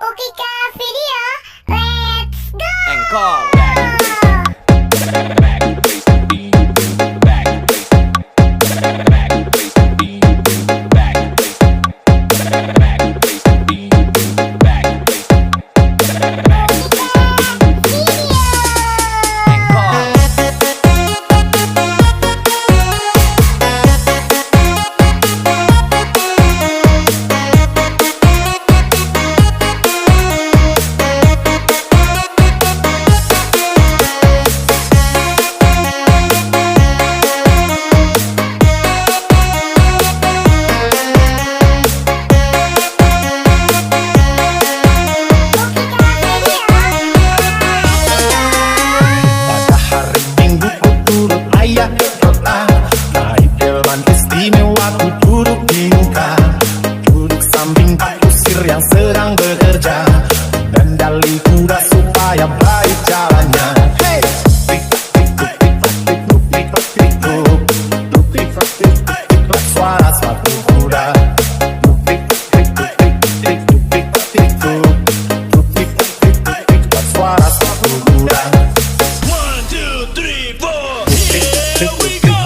Oke Kak Video, let's go. Engkol. Yang sedang bekerja, kendali kuda supaya baik jalannya. Hey, suara sepatu kuda. Suara sepatu kuda. 1, 2, 3, 4. Here we go.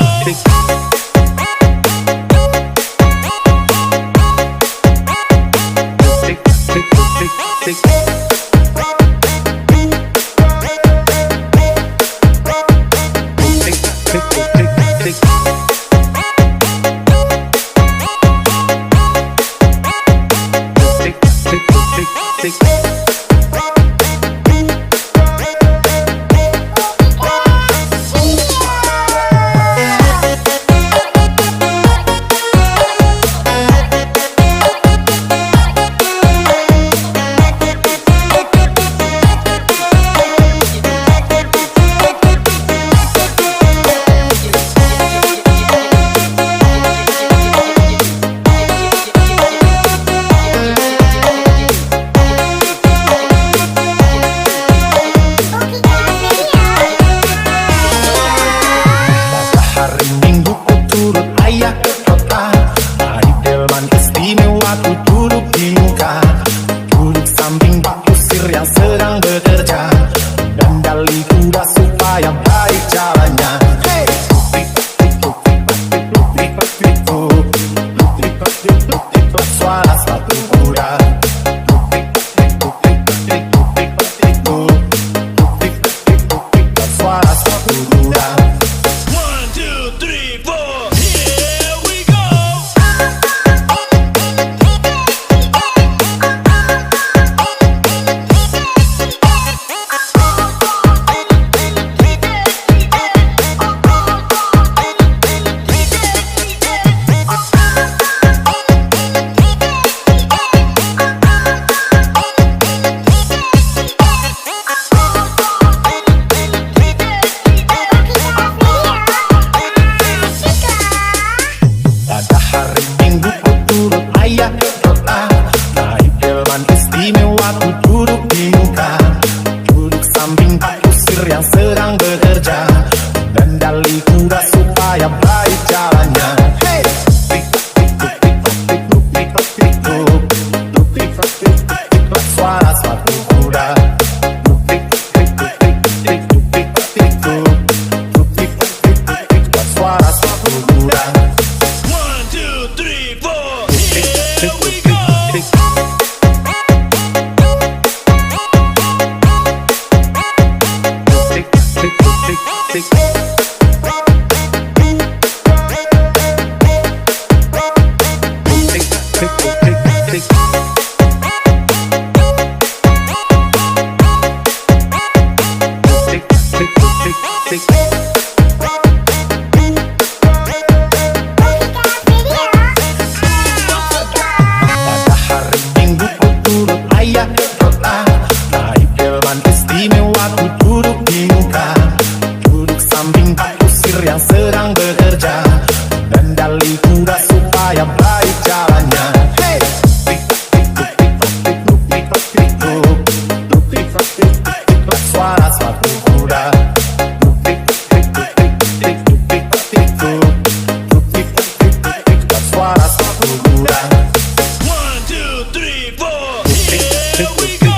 Here we go.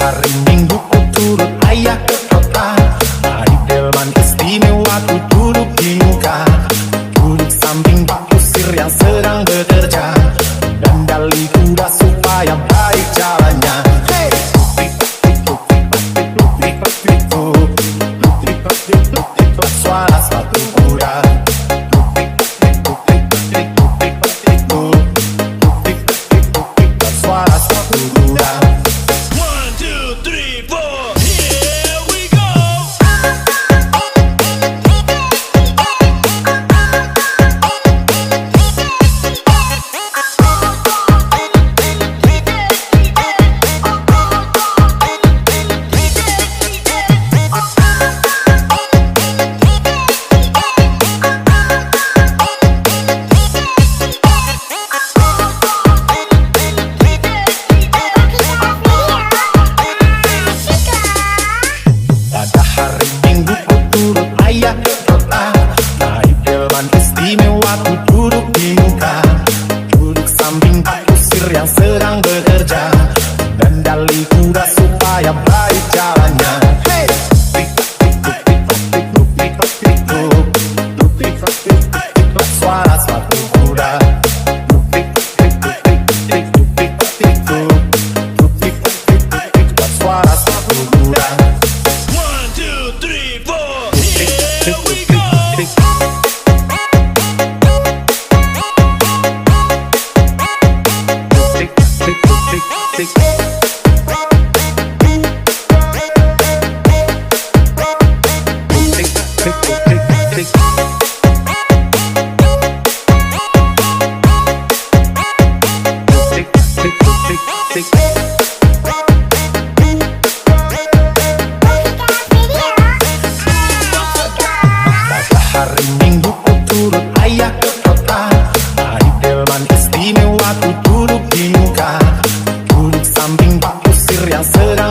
Hari Minggu ku turut ayah ke kota. Hari delman istimewa ku duduk di muka. Duduk samping Pak Kusir yang sedang bekerja. Dandali kuda supaya baik jalannya. Hey! Suara sepatu kuda. Suara sepatu kuda. 1, 2, 3, 4. Here we go. Pada hari Minggu ku turut ayah ke kota. Naik delman istimewa ku duduk di muka. Duduk samping Pak Kusir yang sedang bekerja. Dandali kuda supaya baik jalannya. Hey! Suara sepatu kuda. Suara sepatu kuda. 1, 2, 3, 4. Here we go. Pada hari Minggu ku turut ayah ke kota. Hari delman istimewa ku duduk di muka. Duduk samping Pak Kusir yang sedang